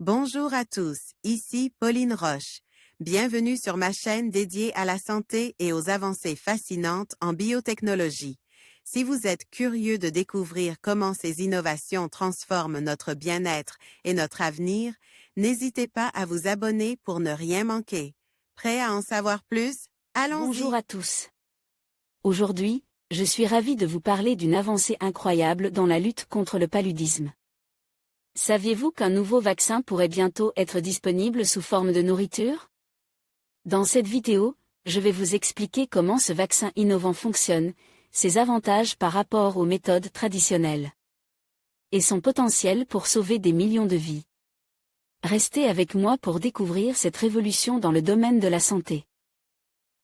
Bonjour à tous, ici Pauline Roche. Bienvenue sur ma chaîne dédiée à la santé et aux avancées fascinantes en biotechnologie. Si vous êtes curieux de découvrir comment ces innovations transforment notre bien-être et notre avenir, n'hésitez pas à vous abonner pour ne rien manquer. Prêt à en savoir plus? Bonjour Allons-y! à tous. Aujourd'hui, je suis ravie de vous parler d'une avancée incroyable dans la lutte contre le paludisme. Saviez-vous qu'un nouveau vaccin pourrait bientôt être disponible sous forme de nourriture? Dans cette vidéo, je vais vous expliquer comment ce vaccin innovant fonctionne, ses avantages par rapport aux méthodes traditionnelles, et son potentiel pour sauver des millions de vies. Restez avec moi pour découvrir cette révolution dans le domaine de la santé.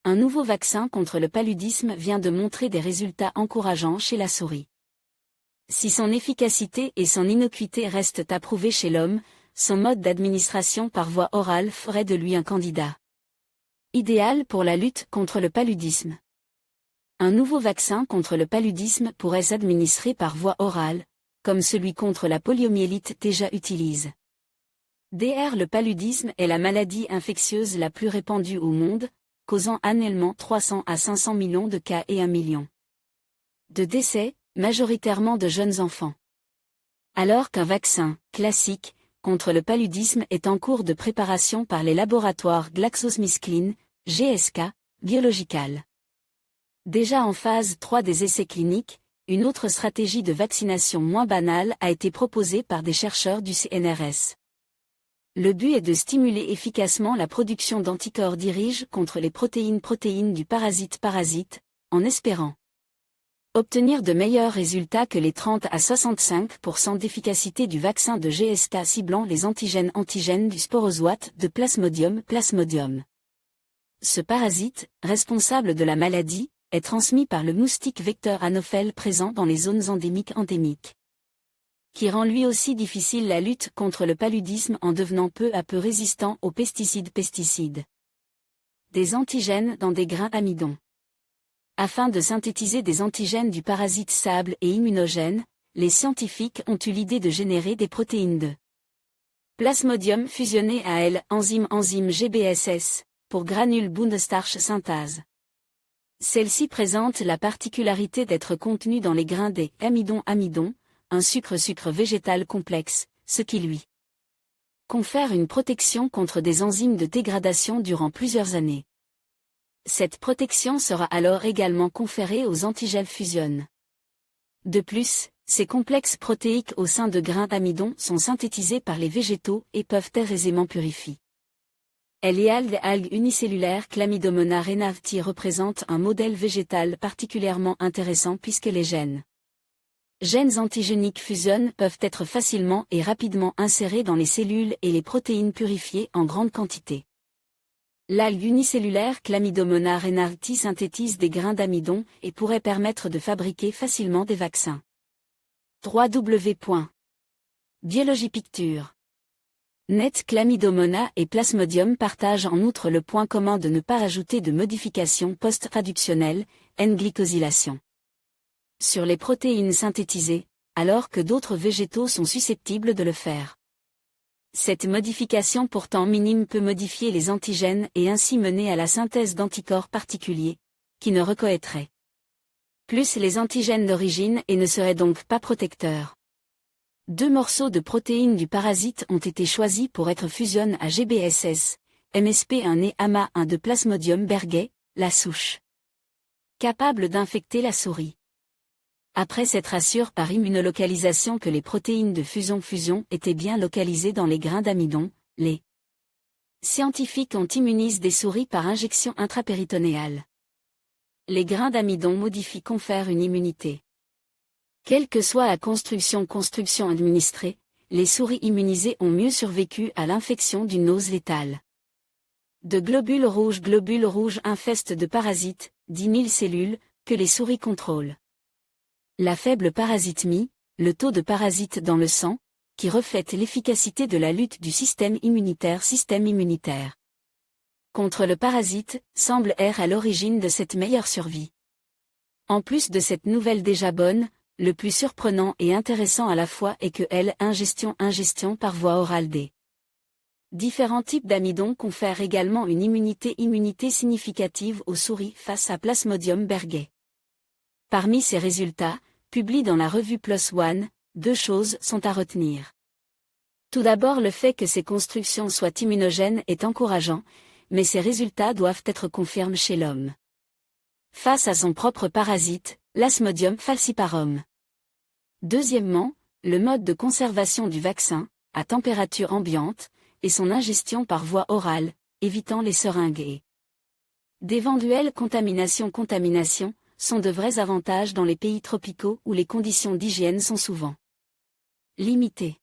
Un nouveau vaccin contre le paludisme vient de montrer des résultats encourageants chez la souris. Si son efficacité et son innocuité restent approuvées chez l'homme, son mode d'administration par voie orale ferait de lui un candidat idéal pour la lutte contre le paludisme. Un nouveau vaccin contre le paludisme pourrait s'administrer par voie orale, comme celui contre la poliomyélite déjà utilise. Le paludisme est la maladie infectieuse la plus répandue au monde, causant annuellement 300 à 500 millions de cas et 1 million de décès, majoritairement de jeunes enfants. Alors qu'un vaccin, classique, contre le paludisme est en cours de préparation par les laboratoires GlaxoSmithKline, GSK, Biological. Déjà en phase 3 des essais cliniques, une autre stratégie de vaccination moins banale a été proposée par des chercheurs du CNRS. Le but est de stimuler efficacement la production d'anticorps dirige contre les protéines du parasite, en espérant obtenir de meilleurs résultats que les 30 à 65% d'efficacité du vaccin de GSK ciblant les antigènes du sporozoite de Plasmodium. Ce parasite, responsable de la maladie, est transmis par le moustique vecteur Anophèle présent dans les zones endémiques, qui rend lui aussi difficile la lutte contre le paludisme en devenant peu à peu résistant aux pesticides. Des antigènes dans des grains amidons. Afin de synthétiser des antigènes du parasite sable et immunogènes, les scientifiques ont eu l'idée de générer des protéines de Plasmodium fusionnées à enzyme GBSS, pour granule Bundestarch synthase. Celle-ci présente la particularité d'être contenue dans les grains des amidons, un sucre végétal complexe, ce qui lui confère une protection contre des enzymes de dégradation durant plusieurs années. Cette protection sera alors également conférée aux antigels fusionnent. De plus, ces complexes protéiques au sein de grains d'amidon sont synthétisés par les végétaux et peuvent être aisément purifiés. Les algues unicellulaires Chlamydomonas reinharti représentent un modèle végétal particulièrement intéressant puisque les gènes antigéniques fusionnent peuvent être facilement et rapidement insérés dans les cellules et les protéines purifiées en grande quantité. L'algue unicellulaire Chlamydomonas reinharti synthétise des grains d'amidon et pourrait permettre de fabriquer facilement des vaccins. Biologipicture. Net Chlamydomonas et Plasmodium partagent en outre le point commun de ne pas ajouter de modifications post-traductionnelles, N-glycosylation, sur les protéines synthétisées, alors que d'autres végétaux sont susceptibles de le faire. Cette modification pourtant minime peut modifier les antigènes et ainsi mener à la synthèse d'anticorps particuliers, qui ne reconnaîtraient plus les antigènes d'origine et ne seraient donc pas protecteurs. 2 morceaux de protéines du parasite ont été choisis pour être fusionnés à GBSS, MSP1 et AMA1 de Plasmodium berghei, la souche capable d'infecter la souris. Après s'être assuré par immunolocalisation que les protéines de fusion étaient bien localisées dans les grains d'amidon, les scientifiques ont immunisé des souris par injection intrapéritonéale. Les grains d'amidon modifiés confèrent une immunité. Quelle que soit la construction administrée, les souris immunisées ont mieux survécu à l'infection d'une nose létale. De globules rouges infestent de parasites, 10 000 cellules, que les souris contrôlent. La faible parasitemie, le taux de parasites dans le sang, qui reflète l'efficacité de la lutte du système immunitaire contre le parasite, semble être à l'origine de cette meilleure survie. En plus de cette nouvelle déjà bonne, le plus surprenant et intéressant à la fois est que ingestion par voie orale des Différents types d'amidon confèrent également une immunité significative aux souris face à Plasmodium berghei. Parmi ces résultats, publiés dans la revue PLOS ONE, 2 choses sont à retenir. Tout d'abord, le fait que ces constructions soient immunogènes est encourageant, mais ces résultats doivent être confirmés chez l'homme. Face à son propre parasite, l'Asmodium falciparum. Deuxièmement, le mode de conservation du vaccin, à température ambiante, et son ingestion par voie orale, évitant les seringues et d'éventuelles contaminations sont de vrais avantages dans les pays tropicaux où les conditions d'hygiène sont souvent limitées.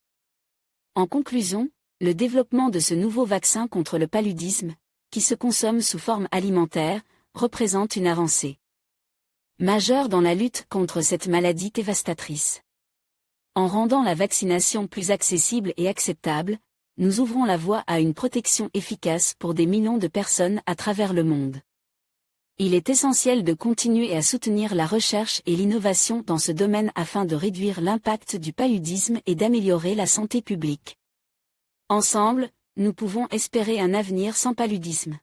En conclusion, le développement de ce nouveau vaccin contre le paludisme, qui se consomme sous forme alimentaire, représente une avancée majeure dans la lutte contre cette maladie dévastatrice. En rendant la vaccination plus accessible et acceptable, nous ouvrons la voie à une protection efficace pour des millions de personnes à travers le monde. Il est essentiel de continuer à soutenir la recherche et l'innovation dans ce domaine afin de réduire l'impact du paludisme et d'améliorer la santé publique. Ensemble, nous pouvons espérer un avenir sans paludisme.